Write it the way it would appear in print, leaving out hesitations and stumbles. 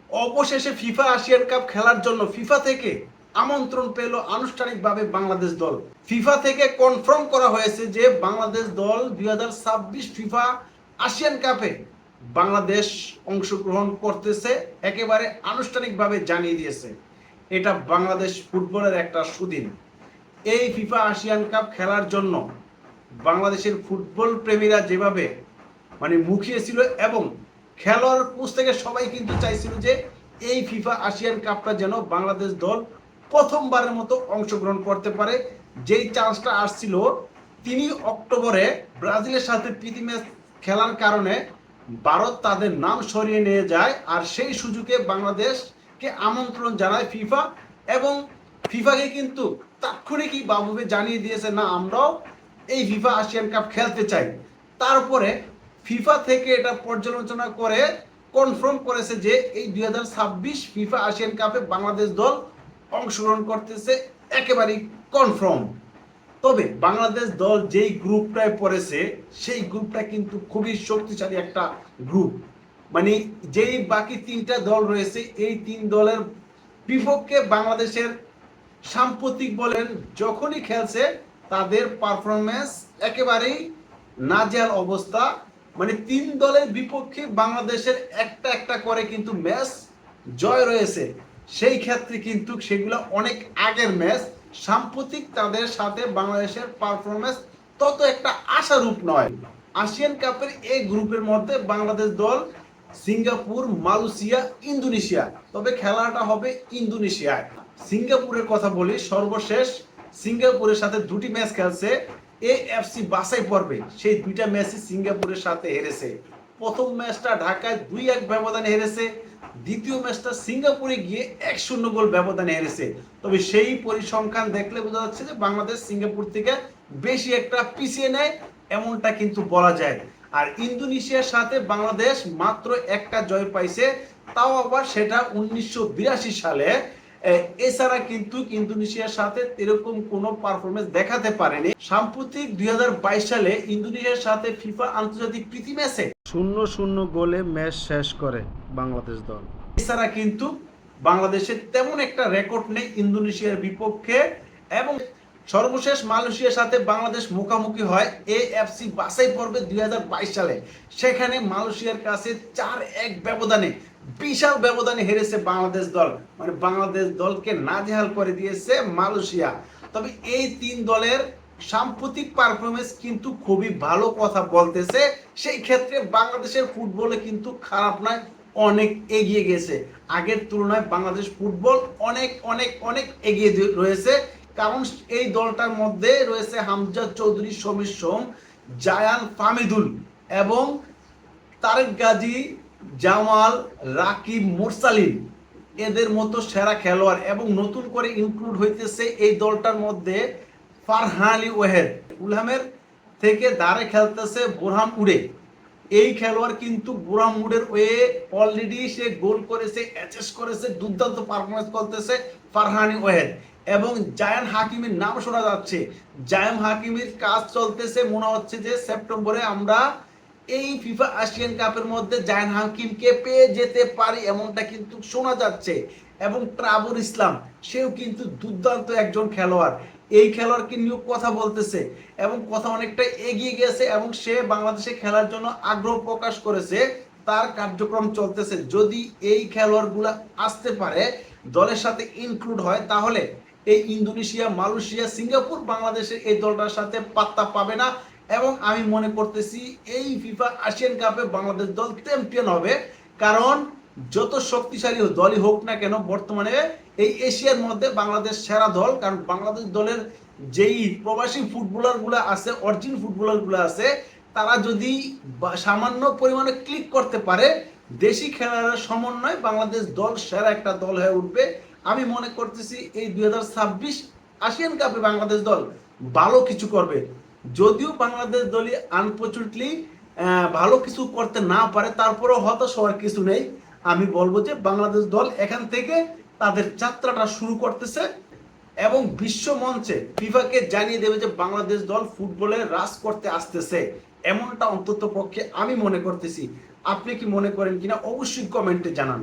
অবশেষে FIFA Asian cup খেলার জন্য ফিফা থেকে আমন্ত্রণ পেল আনুষ্ঠানিকভাবে বাংলাদেশ দল। ফিফা থেকে কনফার্ম করা হয়েছে যে বাংলাদেশ দল 2026 ফিফা এশিয়ান কাপে বাংলাদেশ অংশগ্রহণ করতেছে, একেবারে আনুষ্ঠানিকভাবে জানিয়ে দিয়েছে। এটা বাংলাদেশ ফুটবলের একটা সুদিন। এই ফিফা এশিয়ান কাপ খেলার জন্য বাংলাদেশের ফুটবল প্রেমীরা যেভাবে মুখিয়েছিল, এবং খেলোয়াড় কোচ থেকে সবাই কিন্তু চাইছিল যে এই ফিফা এশিয়ান কাপটা যেন বাংলাদেশ দল প্রথমবারের মতো অংশগ্রহণ করতে পারে। যেই চান্সটা আসছিল, তিনি অক্টোবরে ব্রাজিলের সাথে প্রীতি ম্যাচ খেলার কারণে ভারত তাদের নাম সরিয়ে নিয়ে যায়, আর সেই সুযোগে বাংলাদেশকে আমন্ত্রণ জানায় ফিফা, এবং ফিফাকে কিন্তু তাৎক্ষণিকভাবে জানিয়ে দিয়েছে, না আমরাও এই ফিফা এশিয়ান কাপ খেলতে চাই। তারপরে ফিফা থেকে এটা পর্যালোচনা করে কনফার্ম করেছে যে এই 2026 ফিফা এশিয়ান কাপে বাংলাদেশ দল অংশগ্রহণ করতেছে, একেবারেই কনফার্ম। তবে বাংলাদেশ দল যেই গ্রুপটায় পড়েছে সেই গ্রুপটা কিন্তু খুবই শক্তিশালী একটা গ্রুপ। যেই বাকি তিনটা দল রয়েছে, এই তিন দলের বিপক্ষে বাংলাদেশের সাম্প্রতিক বলেন যখনই খেলছে তাদের পারফরমেন্স একেবারেই নাজেহাল অবস্থা। তিন দলের বিপক্ষে বাংলাদেশের একটা একটা করে কিন্তু ম্যাচ জয় রয়েছে। সেই ক্ষেত্রে কিন্তু সেগুলো অনেক আগের ম্যাচ। সাম্প্রতিক তাদের সাথে বাংলাদেশের পারফরমেন্স তত একটা আশারূপ নয়। এশিয়ান কাপের এই গ্রুপের মধ্যে বাংলাদেশ দল সিঙ্গাপুর, মালয়েশিয়া, ইন্দোনেশিয়া, তবে খেলাটা হবে ইন্দোনেশিয়ায়। সিঙ্গাপুরের কথা বলি, সর্বশেষ সিঙ্গাপুরের সাথে দুটি ম্যাচ খেলছে এএফসি বাছাই পর্বে, সেই দুইটা ম্যাচই সিঙ্গাপুরের সাথে হেরেছে। প্রথম ম্যাচটা ঢাকায় 2-1 ব্যবধানে হেরেছে, দ্বিতীয় ম্যাচটা সিঙ্গাপুরে গিয়ে 1-0 গোল ব্যবধানে হেরেছে। তবে সেই পরিসংখ্যান দেখলে বোঝা যাচ্ছে যে বাংলাদেশ সিঙ্গাপুর থেকে বেশি একটা পিছিয়ে নেয়, এমনটা কিন্তু বলা যায়। আর ইন্দোনেশিয়ার সাথে বাংলাদেশ মাত্র একটা জয় পাইছে, তাও আবার সেটা 1982 সালে। এছাড়া কিন্তু ইন্দোনেশিয়ার সাথে এরকম কোনো পারফরমেন্স দেখাতে পারেনি। সাম্প্রতিক 2022 সালে ইন্দোনেশিয়ার সাথে ফিফা আন্তর্জাতিক প্রীতি ম্যাচে 0-0 গোলে ম্যাচ শেষ করে বাংলাদেশ দল। এছাড়া কিন্তু বাংলাদেশের তেমন একটা রেকর্ড নেই ইন্দোনেশিয়ার বিপক্ষে। এবং সর্বশেষ মালয়েশিয়ার সাথে বাংলাদেশ মুখোমুখি হয় এএফসি বাছাই পর্বে 2022 সালে। সেখানে মালয়েশিয়ার কাছে 4-1 ব্যবধানে, বিশাল ব্যবধানে হেরেছে বাংলাদেশ দল। বাংলাদেশ দলকে নাজেহাল করে দিয়েছে মালয়েশিয়া। তবে এই তিন দলের সাম্প্রতিক পারফরমেন্স কিন্তু খুবই ভালো কথা বলতেছে। সেই ক্ষেত্রে বাংলাদেশের ফুটবলে কিন্তু খারাপ নয়, অনেক এগিয়ে গেছে। আগের তুলনায় বাংলাদেশ ফুটবল অনেক অনেক অনেক এগিয়ে রয়েছে। কারণ এই দলটার মধ্যে রয়েছে হামজা চৌধুরী, সমীর সোম, জায়ান ফামিদুল এবং তারেক গাজী, জামাল, রাকিব, মুরসালিন, এদের মতো সেরা খেলোয়াড়। এবং নতুন করে ইনক্লুড হইতেছে এই দলটার মধ্যে ফারহান আলী ওয়াহেদ। উলহামের থেকে দাঁড়ে খেলতেছে বোরহান উডে। এই খেলোয়াড় কিন্তু বোরহান উডের ওয়ে অলরেডি সে গোল করেছে, অ্যাসিস্ট করেছে, দুর্দান্ত পারফরমেন্স করতেছে ফারহান আলী ওয়াহেদ। এবং জায়ান হাকিমের নাম শোনা যাচ্ছে। জায়ান হাকিমের কাজ চলতেছে, মনে হচ্ছে যে সেপ্টেম্বরে আমরা এই ফিফা এশিয়ান কাপের মধ্যে জায়ান হাকিমকে পেয়ে যেতে পারি, এমনটা কিন্তু শোনা যাচ্ছে। এবং ট্রাভর ইসলাম, সেও কিন্তু দুর্দান্ত একজন খেলোয়াড়। এই খেলোয়াড়কে নিয়েও কথা বলতেছে এবং কথা অনেকটা এগিয়ে গেছে, এবং সে বাংলাদেশে খেলার জন্য আগ্রহ প্রকাশ করেছে। তার কার্যক্রম চলতেছে। যদি এই খেলোয়াড়গুলো আসতে পারে, দলের সাথে ইনক্লুড হয়, তাহলে এই ইন্দোনেশিয়া, মালয়েশিয়া, সিঙ্গাপুর বাংলাদেশের এই দলটার সাথে পাত্তা পাবে না। এবং আমি মনে করতেছি এই ফিফা এশিয়ান কাপে বাংলাদেশ দল চ্যাম্পিয়ন হবে। কারণ যত শক্তিশালী দলই হোক না কেন, বর্তমানে এই এশিয়ার মধ্যে বাংলাদেশ সেরা দল। কারণ বাংলাদেশ দলের যেই প্রবাসী ফুটবলারগুলো আছে, অরিজিন ফুটবলারগুলো আছে, তারা যদি সামান্য পরিমাণে ক্লিক করতে পারে, দেশি খেলোয়াড়ের সমন্বয় বাংলাদেশ দল সেরা একটা দল হয়ে উঠবে। আমি মনে করতেছি এই 2026 এশিয়ান কাপে বাংলাদেশ দল ভালো কিছু করবে। যদিও বাংলাদেশ দলই আনফর্চুনেটলি ভালো কিছু করতে না পারে, তারপরেও হতাশ হওয়ার কিছু নেই। আমি বলবো যে বাংলাদেশ দল এখান থেকে তাদের যাত্রাটা শুরু করতেছে এবং বিশ্ব মঞ্চে ফিফাকে জানিয়ে দেবে যে বাংলাদেশ দল ফুটবলে রাজ করতে আসতেছে। এমনটা অন্তত পক্ষে আমি মনে করতেছি। আপনি কি মনে করেন কিনা অবশ্যই কমেন্টে জানান।